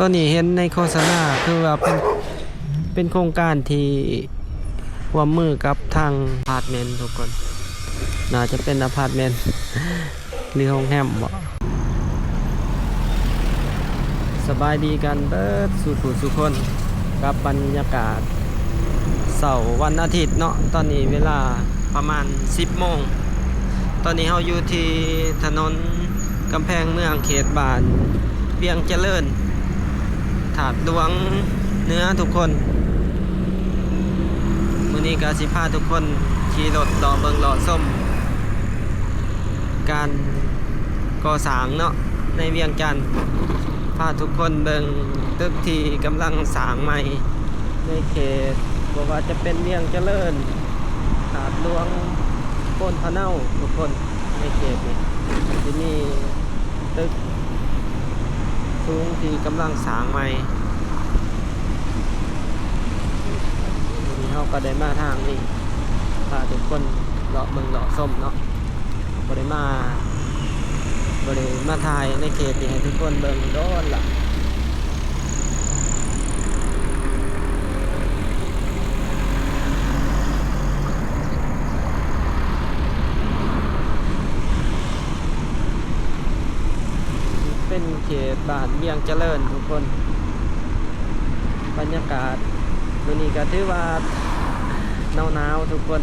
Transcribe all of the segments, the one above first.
ตอนนี้เห็นในโฆษณาคือว่าเป็นโครงการที่ร่วมมือกับทางอพาร์ตเมนต์ทุกคนน่าจะเป็นอพาร์ตเมนต์หรือโรงแรมบ่สบายดีกันเบิดสู่ผู้สุคนกับบรรยากาศเสาร์วันอาทิตย์เนาะตอนนี้เวลาประมาณ 10 โมงตอนนี้เราอยู่ที่ถนนกำแพงเมืองเขตบ้านเวียงเจริญถาดดวงเนื้อทุกคนมื้อนี้ก็สิพาทุกคนขี่รถรอเบิ่งรอส้มการก่อสร้างเนาะในเวียงจันทน์พาทุกคนเบิ่งตึกที่กำลังสร้างใหม่ในเขตบอกว่าจะเป็นเวียงเจริญถาดดวงโพนพะเนาทุกคนในเขตนี้ที่นี่ตึกสูงที่กำลังสร้างใหม่เราก็ได้มาทางนี้พาทุกคนเลาะเบิ่งเลาะส้มเนาะบ่ได้มาถ่ายในเขตนี้ให้ทุกคนเบิ่งโดนล่ะเป็นเขตบ้านเวียงเจริญทุกคนบรรยากาศมื้อนี้ก็ถือว่าหนาวทุกคน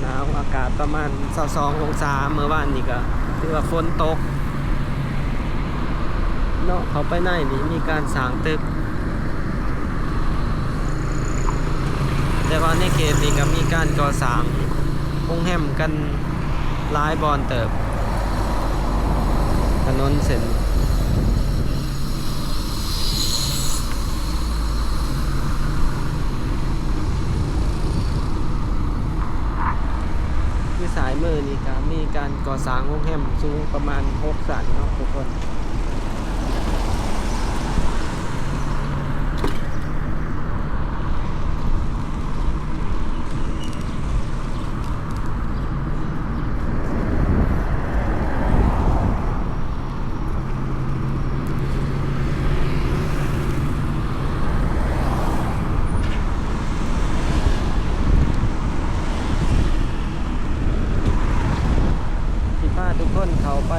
หนาวอากาศประมาณ22องศาเมื่อวานนี้ก็ถือว่าฝนตกเนาะเขาไปไหนนี่มีการสร้างตึกแต่ว่าในเขตนี้ก็มีการก่อสร้างโรงแรมกันหลายบอนเติบถนนเส้นสายมือนี่ครับมีการก่อสร้างโรงแรมสูงประมาณ6ชั้นเนาะทุกคนทุกคนเขาไป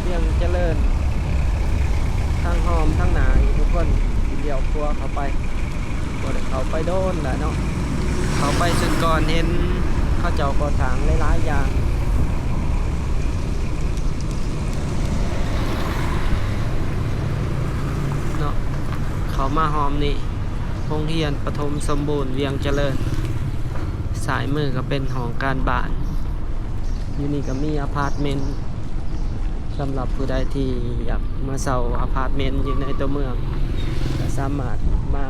เวียงเจริญทางหอมทางหนาทุกคนเดี่ยวครัวเขาไปเขาไปโดนแหละเนาะเขาไปจนก่อนเห็นเขาเจ้าก่อสร้างหลายๆอย่างเนาะเขามาหอมนี่โรงเรียนปฐมสมบูรณ์เวียงเจริญสายมือก็เป็นหอการบ้านอยู่นี่ก็มีอพาร์ตเมนต์สำหรับผู้ใดที่อยากมาเช่าอพาร์ตเมนต์อยู่ในตัวเมืองก็สามารถมา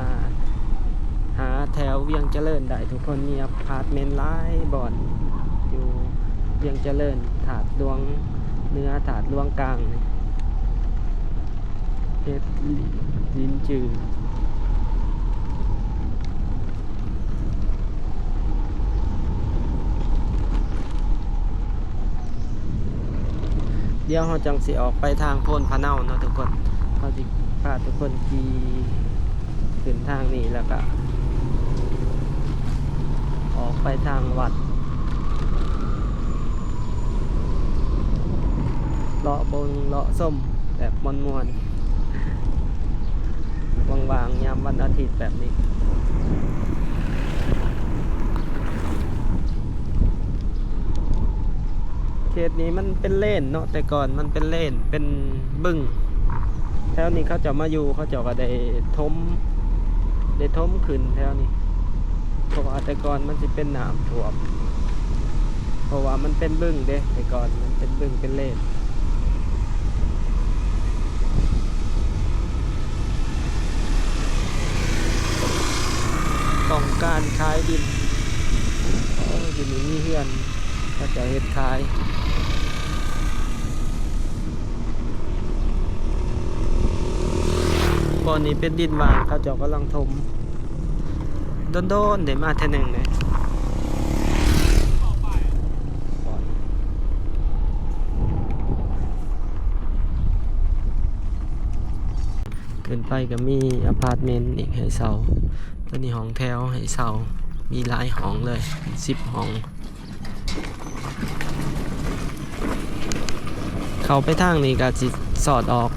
หาแถวเวียงเจริญได้ทุกคนมีอพาร์ตเมนต์หลายบ่อนอยู่เวียงเจริญถาดดวงเนื้อถาดดวงกลางเพชรลิ้นจือเดี๋ยวเราจังสิออกไปทางโพนพะเนาเนาะทุกคนเขาสิพาทุกคนขี่ขึ้นทางนี้แล้วก็ออกไปทางวัดเลาะบงเลาะส้มแบบมวนๆว่างๆยามวันอาทิตย์แบบนี้เขตนี้มันเป็นเล่นเนาะแต่ก่อนมันเป็นเล่นเป็นบึ้งแถวนี้เขาจะมาอยู่เขาจะก็ได้ทมขึ้นแถวนี้เพราะว่าแต่ก่อนมันจะเป็นน้ำท่วมเพราะว่ามันเป็นบึ้งเด้แต่ก่อนมันเป็นบึ้งเป็นเล่นต้องการขายดินอยู่นี่มีเฮือนเขาจะเฮ็ดขายบ่อนี้เป็นดินว่างเขาเจ้ากำลังถมโดนๆได้มาเท่านึงเลย ขึ้นไปก็มีอพาร์ตเมนต์อีกให้เช่าตัวนี้ห้องแถวให้เช่ามีหลายห้องเลย10ห้องเข้าไปทางนี้ก็สิสอดออก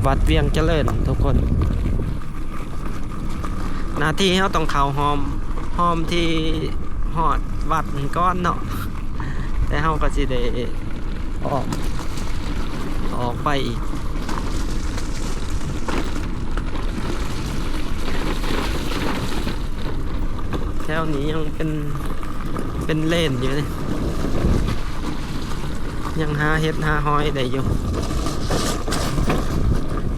วัดเวียงเจริญทุกคนหน้าที่เราต้องเข้าหอมที่หอดวัดก้อนเนาะแต่เราก็สิได้ออกไปอีกแถวนี้ยังเป็นเลนอยู่เลยยังหาเห็ดหาหอยได้อยู่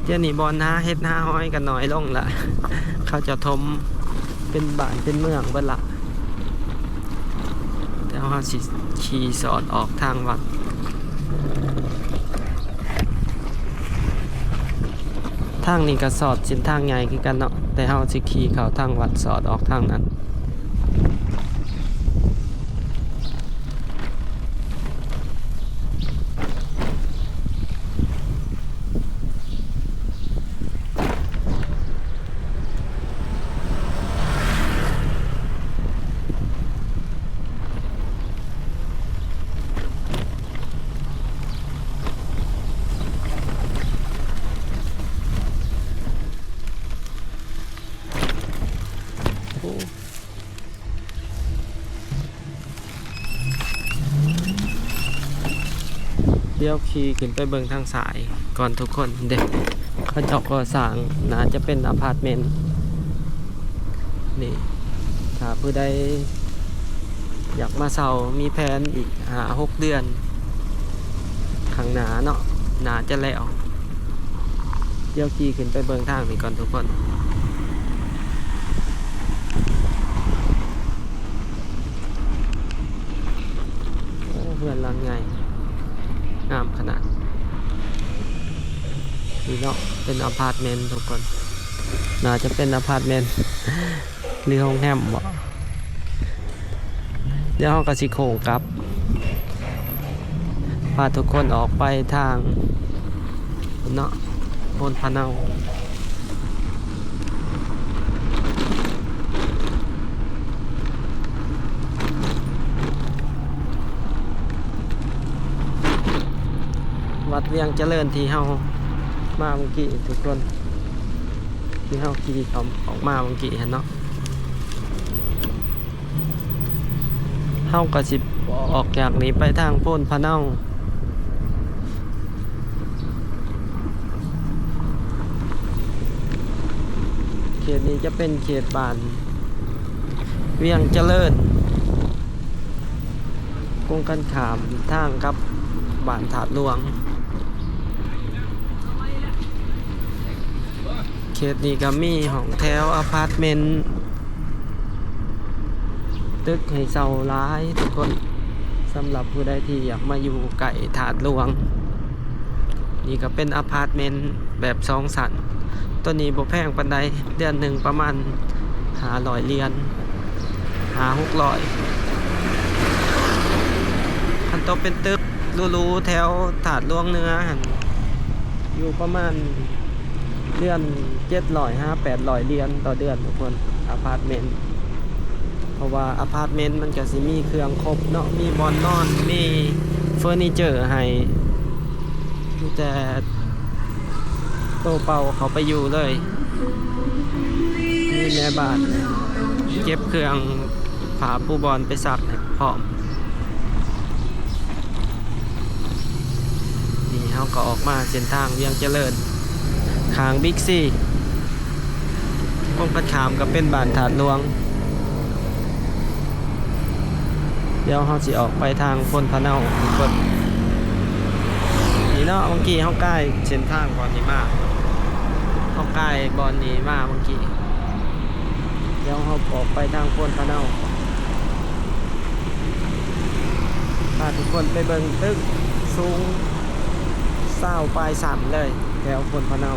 เดี๋ยวนี้บอลหาเห็ดหาหอยกันน้อยลงละเขาจะทมเป็นบ้านเป็นเมืองเบิดละแต่เขาสิขี่สอดออกทางวัดทางนี้ก็สอดเส้นทางใหญ่คือกันเนาะแต่เขาสิขี่เข้าทางวัดสอดออกทางนั้นเดี๋ยวขี่ขึ้นไปเบิ่งทางสายก่อนทุกคนเด็กเขาเจาะก่อสร้างน่าจะเป็นอพาร์ตเมนต์นี่ถ้าผู้ใดอยากมาเช่ามีแผนอีก6 เดือนข้างหน้าเนาะน่าจะแล้วเดี๋ยวขี่ขึ้นไปเบิ่งทางนี้ก่อนทุกคนโอ้เพื่อนหลังไงงามขนาดนี่เนาะเป็นอพาร์ตเมนต์ทุกคนน่าจะเป็นอพาร์ตเมนต์หรือโรงแรมบ่เดี๋ยวเราก็สิโค้งกลับพาทุกคนออกไปทางเนาะโพนพะเนาวัดเวียงเจริญที่เฮามาเมื่อกี้ทุกคนที่เฮาขี่ออกมาเมื่อกี้เห็นเนาะเฮาก็สิออกจากนี้ไปทางโพนพะเนาเขตนี้จะเป็นเขตบ้านเวียงเจริญกงกันขามทางกับบ้านถาดหลวงเขตนี้ก็มีห้องแถวอพาร์ตเมนต์ตึกให้เช่าหลายทุกคนสำหรับผู้ใดที่อยากมาอยู่ใกล้ถาดหลวงนี่ก็เป็นอพาร์ตเมนต์แบบ2 ชั้นตัวนี้บ่แพงปานใดเดือนหนึ่งประมาณ500 เหรียญ600คันโตเป็นตึกหรูๆแถวถาดหลวงเหนือหั่นอยู่ประมาณเดือน700-800 เหรียญต่อเดือนทุกคนอพาร์ตเมนต์เพราะว่าอพาร์ตเมนต์มันก็สิมีเครื่องครบเนาะมีบอนนอนมีเฟอร์นิเจอร์ให้แต่โตเป่าเขาไปอยู่เลยมีแม่บ้านเก็บเครื่องผ้าปูบอลไปซักพร้อมนี่เขาก็ออกมาเส้นทางเวียงเจริญขางบิ๊กซีกงกันขามก็เป็นบ้านถาดหลวงเดี๋ยวเขาสิออกไปทางโพนพะเนาก่อนนี่เนาะเมื่อกี้เขาใกล้เส้นทางก่อนนี้มาเขาใกล้บอลนี้มาเมื่อกี้เดี๋ยวเขาออกไปทางโพนพะเนาพาทุกคนไปเบิ่งตึกสูง20 ปลาย3เลยแถวโพนพะเนา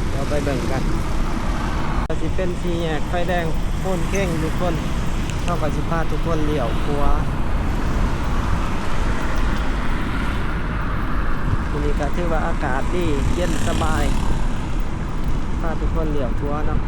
เดี๋ยวไปเบิ่งกันจะสิเป็นสี่แยกไฟแดงโพนเข่งทุกคนเข้ากับสิพาทุกคนเลี้ยวขวาทีนี้ก็ถือว่าอากาศดีเย็นสบาย าทุกคนเหลี่ยวทัวเนาะ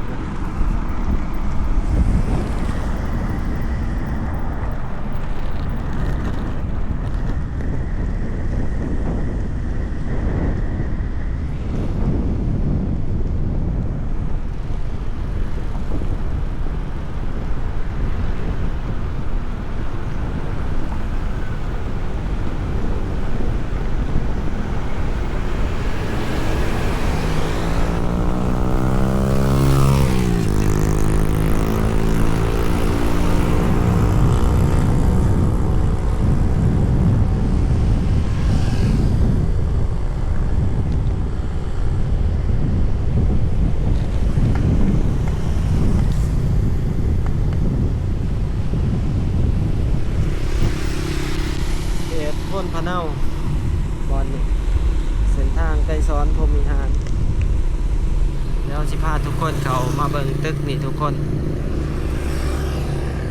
พ้นพะเนาบอลนี่เส้นทางไกลซ้อนพรหมวิหารแล้วสิพาทุกคนเขามาเบิ่งตึกนี่ทุกคน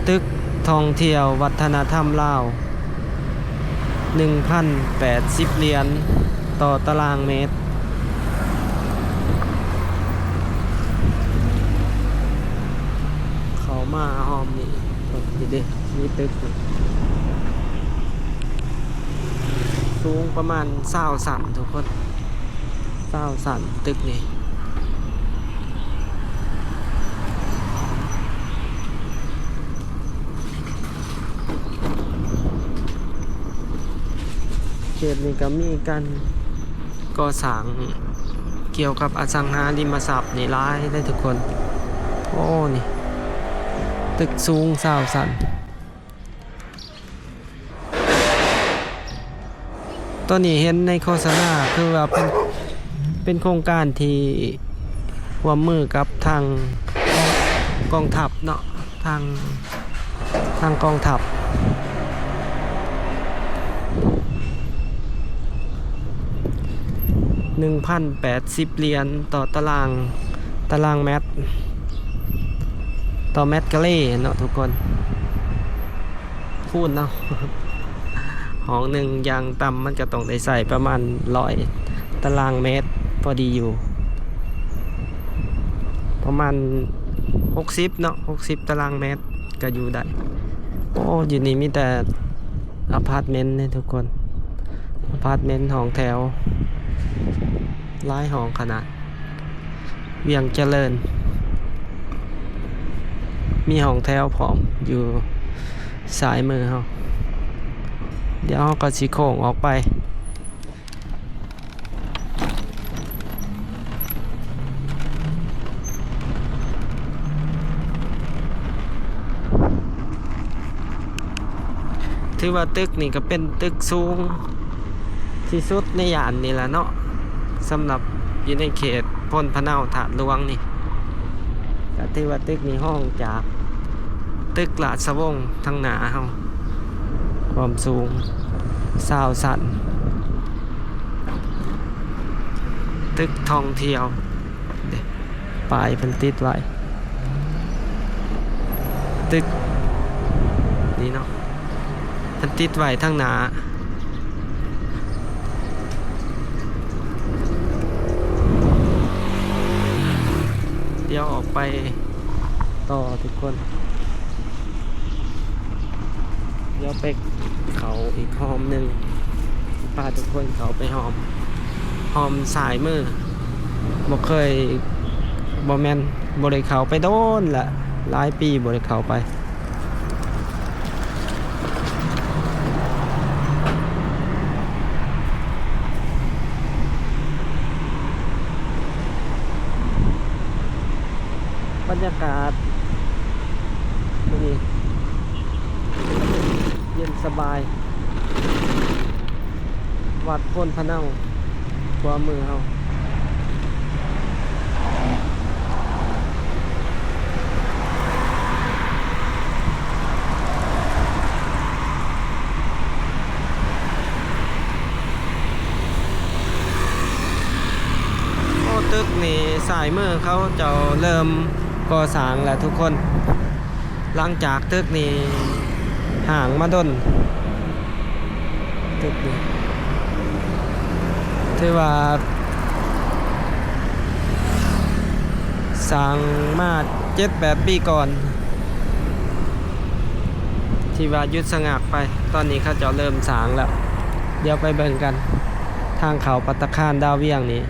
ตึกท่องเที่ยววัฒนธรรมลาว 1,080 เหรียญต่อตารางเมตรเขามาหอมนี่ดิมีตึกสูงประมาณ20 สั่นทุกคน20 สั่นตึกนี่เขตนี้ก็มีการก่อสร้างเกี่ยวกับอสังหาริมทรัพย์นี่หลายได้ทุกคนโอ้นี่ตึกสูง20 สั่นตัวนี้เห็นในโฆษณาคือว่าเป็นโครงการที่ร่วมมือกับทางกองทัพเนาะทางกองทัพ1,080 เหรียญต่อตารางเมตรต่อเมตรกะเล่เนาะทุกคนพูดเนาะห้องหนึ่งอย่างต่ำมันก็ต้องได้ใส่ประมาณ100 ตารางเมตรพอดีอยู่ประมาณ60เนาะ60 ตารางเมตรก็อยู่ได้โอ้อยู่นี่มีแต่อพาร์ตเมนต์เนี่ยทุกคนอพาร์ตเมนต์ห้องแถวหลายห้องขนาดเวียงเจริญมีห้องแถวพร้อมอยู่สายมือเฮาเดี๋ยวเราก็สิโค้งออกไปถือว่าตึกนี่ก็เป็นตึกสูงที่สุดในย่านนี่แหละเนาะสำหรับอยู่ในเขตพ้นพะเนาถาดหลวงนี่ก็ถือว่าตึกนี้ห้องจากตึกราชวงศ์ทางหน้าเฮาความสูง20 สั่นตึกท่องเที่ยวป้ายเพิ่นติดไว้ตึกนี่เนาะเพิ่นติดไว้ทางหน้าเดี๋ยวออกไปต่อทุกคนเดี๋ยวไปเขาอีกหอมหนึ่งพาทุกคนเขาไปหอมสายมือบ่เคยบ่แม่นบ่ได้เขาไปโดนละหลายปีบ่ได้เขาไปบรรยากาศดีเย็นสบายวัดพ้นพะเนาขวามือเฮาโอ้ตึกนี่สายมือเขาจะเริ่มก่อสร้างแล้วทุกคนหลังจากตึกนี่ห่างมาดนตึกนี่ถือว่า สร้างมา7-8 ปีก่อนที่ว่ายุดสงักไปตอนนี้เขาจะเริ่มสร้างแล้วเดี๋ยวไปเบิ่งกันทางเขาภัตตาคารดาวเวียงนี่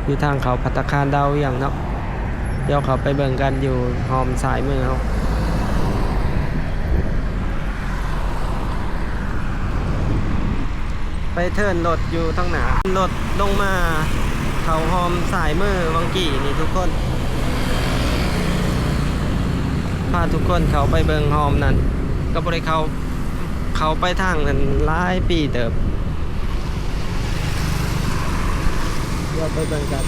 อยู่ทางเขาภัตตาคารดาวเวียงเนาะเดี๋ยวเขาไปเบิ่งกันอยู่หอมสายมือเขาไปเทิร์นรถอยู่ทั้งหนารถลงมาเขาหอมสายมือวังกี่นี่ทุกคนพาทุกคนเขาไปเบิ่งหอมนั่นก็บริเขาไปทางนั้นหลายปีเติบเดี๋ยวไปเบิ่งกัน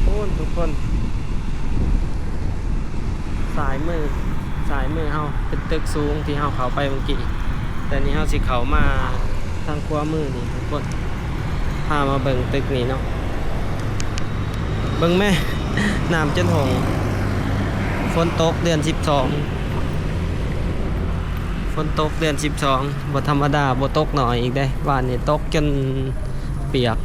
โอ้ทุกคนสายมือเฮาเป็นตึกสูงที่เฮาเขาไปเมื่อกี้แต่นี้เฮาสิเขามาทางขวามือนี่ทุกคนพามาเบิ่งตึกนี้เนาะเบิ่งแม่น้ำจนหงฝนตกเดือน12ฝนตกเดือน12บ่ธรรมดาบ่ตกหน่อยอีกได้บ้านนี่ตกจนเปียก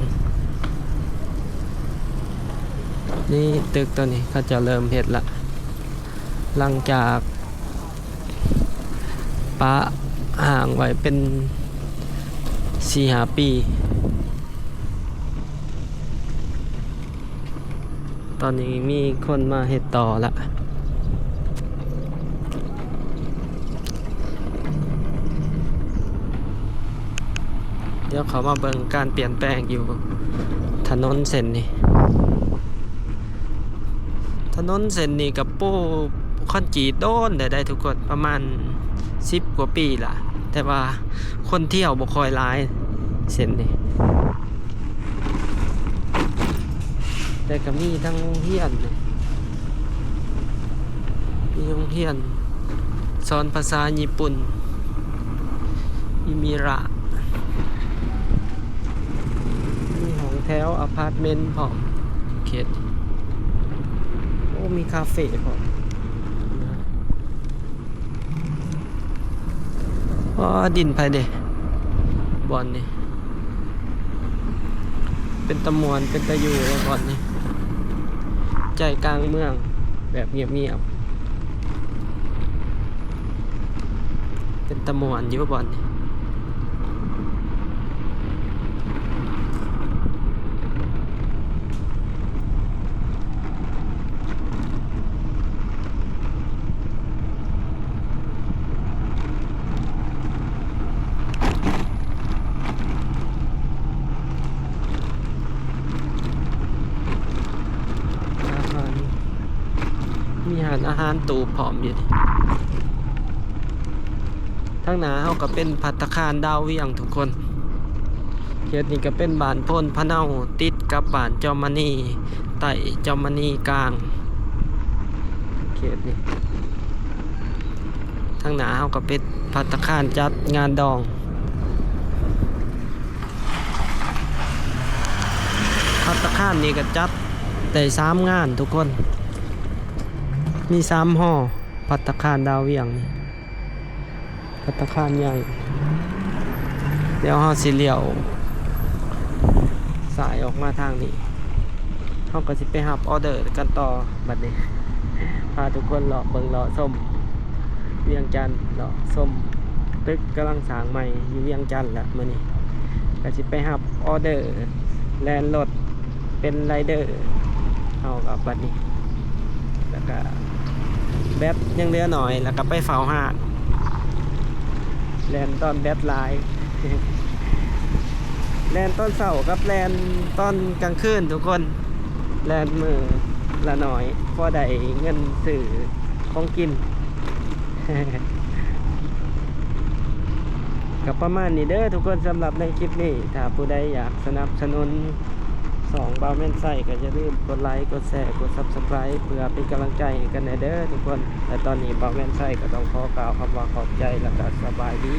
นี่ตึกตัวนี้เขาจะเริ่มเฮ็ดละหลังจากปะห่างไว้เป็น 4-5 ปีตอนนี้มีคนมาเฮ็ดต่อละเดี๋ยวเขามาเบิ่งการเปลี่ยนแปลงอยู่ถนนเส้นนี้กับปูคอนกรีตโดนได้ทุกคนประมาณ10 กว่าปีล่ะแต่ว่าคนเที่ยวบ่ค่อยหลายเส้นนี้แต่ก็มีทั้งโรงเรียนมีโรงเรียนสอนภาษาญี่ปุ่นอิมิระมีห้องแถวอพาร์ตเมนต์พร้อมเขตโอ้มีคาเฟ่พร้อมอ๋อดินภายเดบอนนี่เป็นตะมวนเป็นตะอยู่เลยบอนนี่ใจกลางเมืองแบบเงียบๆเป็นตะมวนอยู่บอนนี่มีอาหารตูพร้อมอยู่ทั้งหน้าเฮาก็เป็นภัตตาคารดาวเวียงทุกคนเขตนี้ก็เป็นบ้านพ้นพะเนาติดกับบ้านจอมมณีใต้จอมมณีกลางเขตนี้ทั้งหน้าเฮาก็เป็นภัตตาคารจัดงานดองภัตตาคารนี้ก็จัดได้3 งานทุกคนมี3 ห่อภัตตาคารดาวเวียงนี่ภัตตาคารใหญ่เดี๋ยวเฮาสิเลี้ยวสายออกมาทางนี้เฮาก็สิไปรับออเดอร์กันต่อบัดนี้พาทุกคนเลาะเบิ่งเลาะชมเวียงจันทน์เลาะชมตึกกำลังสร้างใหม่อยู่เวียงจันทน์ละมื้อนี้ก็สิไปรับออเดอร์แลนรถเป็นไรเดอร์เฮากับบัดนี้แล้วก็แบตยังเหลือหน่อยแล้วก็ไปเฝ้าห้างแลนตอนแบตหลาย แลนตอนเช้ากับแลนตอนกลางคืนทุกคนแลนมือละหน่อยพอได้เงินซื้อของกิน กับประมาณนี้เด้อทุกคนสำหรับในคลิปนี้ถ้าผู้ใดอยากสนับสนุน2 บาวแม่นไส้ก็อย่าลืมกดไลค์กดแชร์กด Subscribe เพื่อเป็นกำลังใจให้กันเด้อทุกคนและตอนนี้บาวแม่นไส้ก็ต้องขอกล่าวคำว่าขอบใจและก็สบายดี